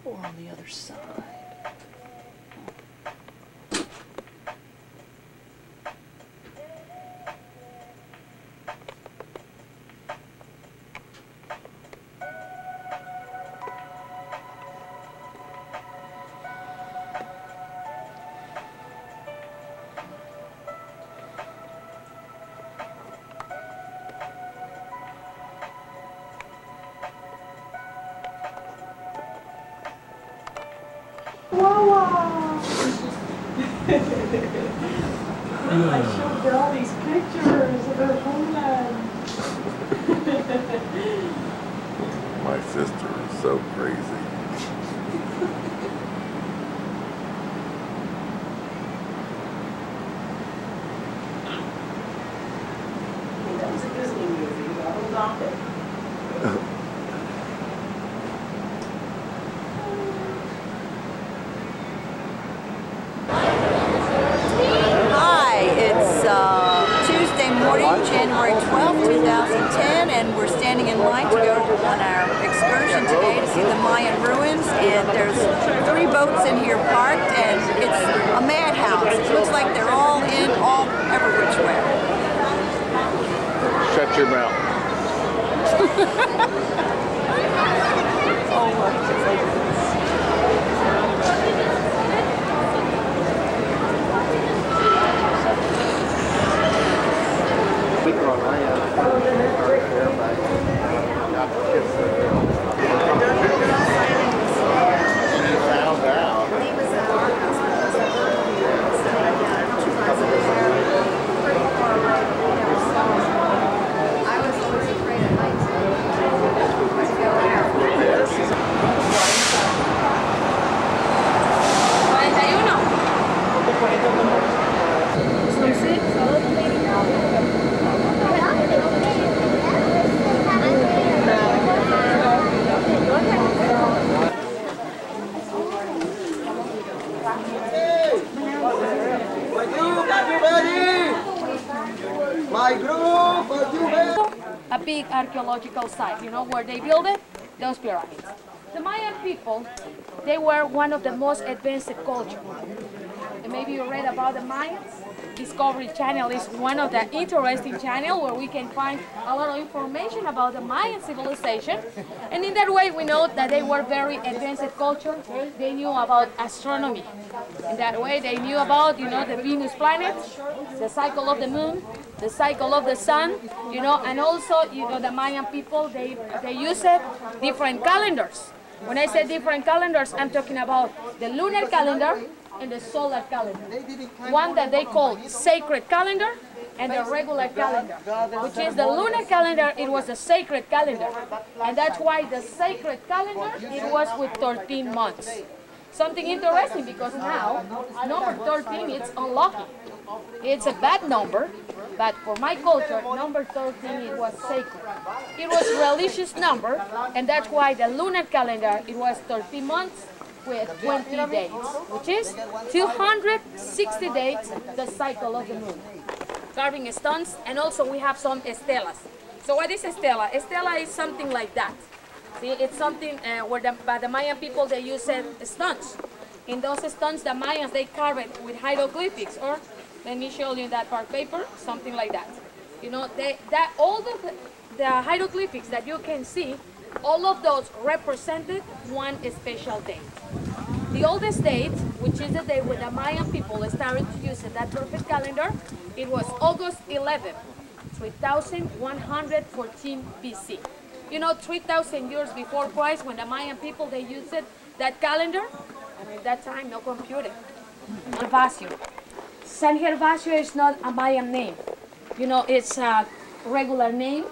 or on the other side. I showed her all these pictures of her homeland. My sister is so crazy. That was a Disney movie, Hold on. Tuesday morning, January 12th, 2010, and we're standing in line to go on our excursion today to see the Mayan ruins. And there's 3 boats in here parked, and it's a madhouse. It looks like they're all in, all every which way. Shut your mouth. Oh, look. A big archaeological site, you know, where they built it, those pyramids. The Mayan people, they were one of the most advanced culture. And maybe you read about the Mayans. Discovery Channel is one of the interesting channels where we can find a lot of information about the Mayan civilization. And in that way, we know that they were very advanced culture. They knew about astronomy. In that way, they knew about, you know, the Venus planet, the cycle of the moon, the cycle of the sun, you know, and also, you know, the Mayan people, they used different calendars. When I say different calendars, I'm talking about the lunar calendar and the solar calendar. One that they call sacred calendar and the regular calendar, which is the lunar calendar. It was a sacred calendar, and that's why the sacred calendar, it was with 13 months. Something interesting, because now number 13, it's unlucky. It's a bad number, but for my culture, number 13, it was sacred. It was a religious number, and that's why the lunar calendar, it was 13 months with 20 days, which is 260 days, the cycle of the moon. Carving stones, and also we have some estelas. So what is estela? Estela is something like that. See, it's something where by the Mayan people, they use stones. In those stones, the Mayans, they carve it with hieroglyphics, or let me show you that part paper, something like that. You know, all the hieroglyphics that you can see, all of those represented one special date. The oldest date, which is the day when the Mayan people started to use that perfect calendar, it was August 11, 3114 BC. You know, 3,000 years before Christ, when the Mayan people, they used that calendar, and at that time, no computer. Gervasio. San Gervasio is not a Mayan name. You know, it's a regular name.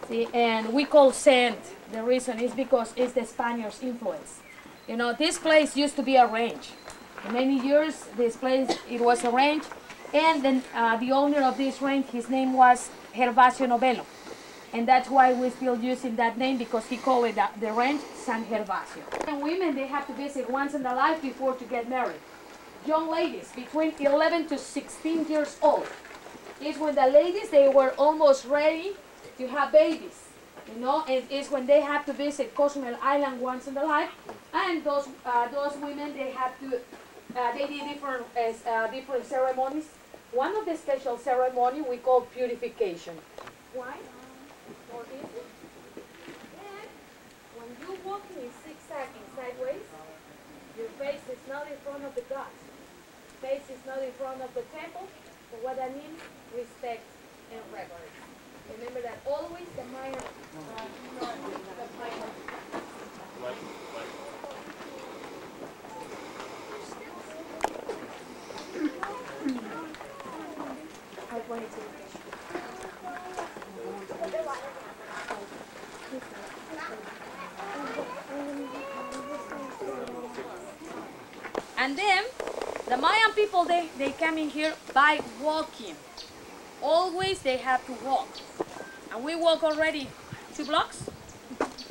See, and we call Saint. The reason is because it's the Spaniards' influence. You know, this place used to be a range. For many years, this place, it was a range. And then the owner of this range, his name was Gervasio Novello. And that's why we're still using that name, because he called it the range San Gervasio. And women, they have to visit once in their life before to get married. Young ladies, between 11 to 16 years old, is when the ladies, they were almost ready to have babies. You know, it's when they have to visit Cozumel Island once in their life, and those women, they have to they did different ceremonies. One of the special ceremony we call purification. Why? For easy. And when you walking in zigzagging sideways, your face is not in front of the gods. Face is not in front of the temple. So what that means, respect and reverence. Remember that always the minor, the minor. And then the Mayan people, they come in here by walking. Always they have to walk. And we walk already 2 blocks.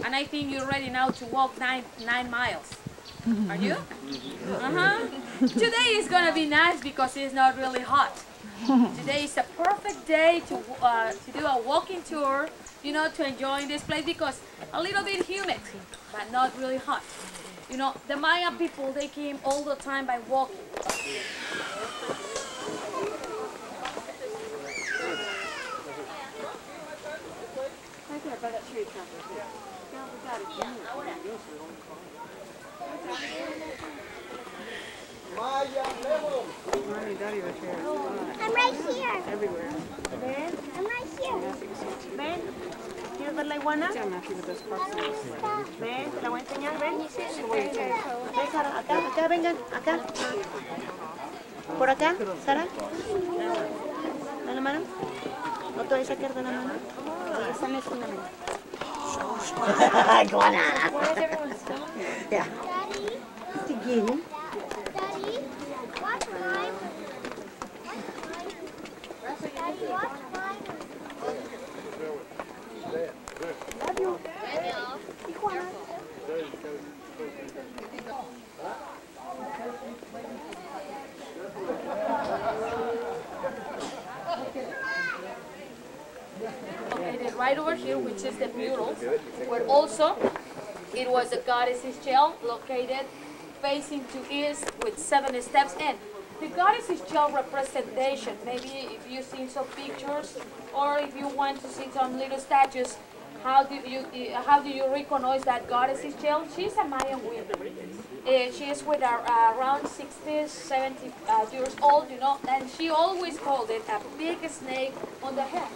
And I think you're ready now to walk 9 miles. Are you? Today is going to be nice because it's not really hot. Today is a perfect day to do a walking tour, you know, to enjoy this place because a little bit humid, but not really hot. You know, the Maya people, they came all the time by walking. I'm right here. Everywhere. Ven. I'm right here. Ven. ¿Quieres ver la iguana? Ven, te la voy a enseñar, ven. Ven, Sara, acá, vengan, acá. Por acá, Sara. Da la mano. ¿No te voy a sacar de la mano? Esa no es una mano. Iguana. Yeah. Daddy. Daddy, what time? Daddy, what time? Love you. Iguana. Located right over here, which is the murals, where also it was a goddess's shell located facing to east with 7 steps in. The goddess's shell representation, maybe if you've seen some pictures or if you want to see some little statues, how do you recognize that goddess's shell? She's a Mayan woman. She is with around 60, 70 years old, you know, and she always called it a big snake on the head.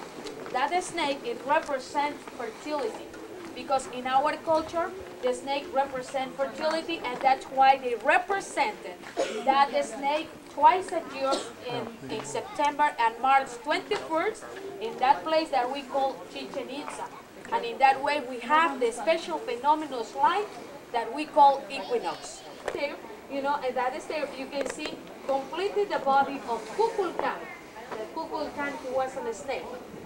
That snake, it represents fertility, because in our culture, the snake represents fertility, and that's why they represented that the snake twice a year in September and March 21st in that place that we call Chichen Itza. And in that way, we have the special phenomenal light that we call equinox. There, you know, and that is there, you can see completely the body of Kukulkan. The Kukulkan, who was a snake.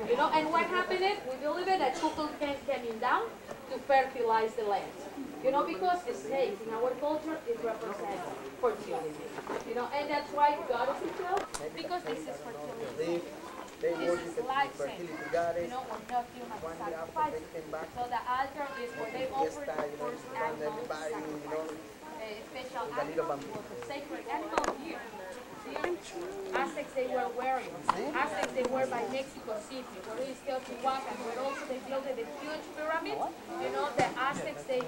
You know, and what happened is, we believe that Kukulkan came down to fertilize the land. You know, because the snakes in our culture, it represents fertility. You know, and that's why God is himself, because this is fertility. This is life-saving. You know, we're not human sacrifice. So the altar is where they offer the first animal sacrifice. A special animal was a sacred animal here. Aztecs, they were wearing. Aztecs, they were by Mexico City, where is Teotihuacan, where also they built the huge pyramid. You know, the Aztecs, they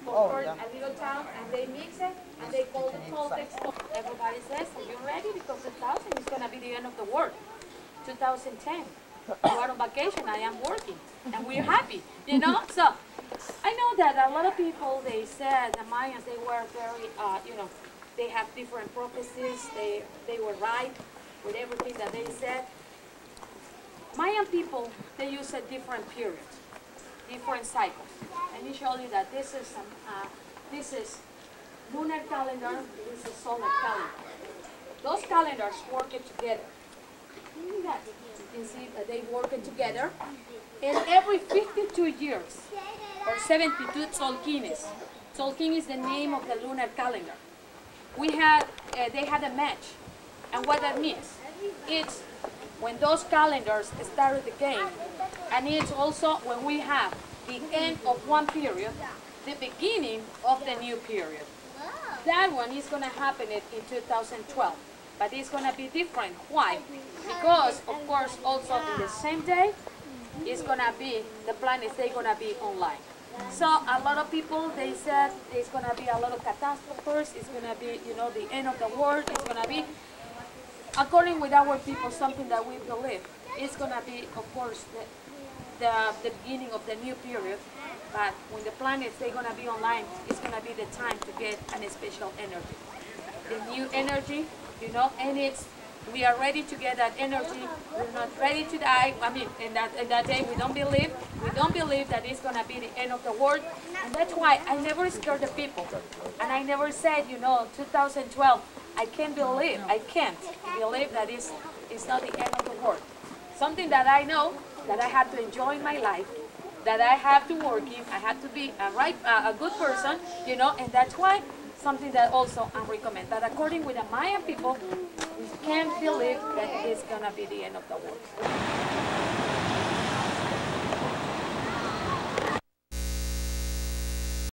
conquered a little town and they mix it and they call the Toltecs. Everybody says, are you ready? Because 2000 is going to be the end of the world. 2010. You are on vacation, I am working, and we're happy, you know? So, I know that a lot of people, they said, the Mayans, they were very, you know, they have different prophecies, they were right with everything that they said. Mayan people, they use a different period, different cycles. Let me show you that this is lunar calendar, this is solar calendar. Those calendars work together. You can see that they work together. And every 52 years, or 72 Tzolkines. Tzolkin is the name of the lunar calendar. They had a match. And what that means, it's when those calendars started the game, And it's also when we have the end of one period, the beginning of the new period. That one is going to happen in 2012, but it's going to be different. Why? Because, of course, also in the same day, it's going to be, the planets, they're going to be online. So a lot of people, they said there's going to be a lot of catastrophes, it's going to be, you know, the end of the world, it's going to be, according with our people, something that we believe. It's going to be, of course, the beginning of the new period, but when the planets, they're going to be online, it's going to be the time to get a special energy. The new energy, you know, and we are ready to get that energy. We're not ready to die. I mean, in that day, we don't believe that it's going to be the end of the world. And that's why I never scared the people. And I never said, you know, 2012, I can't believe that it's not the end of the world. Something that I know, that I have to enjoy my life, that I have to work in, I have to be a good person, you know, and that's why something that also I recommend. But according with the Mayan people, we can't believe that it's gonna be the end of the world.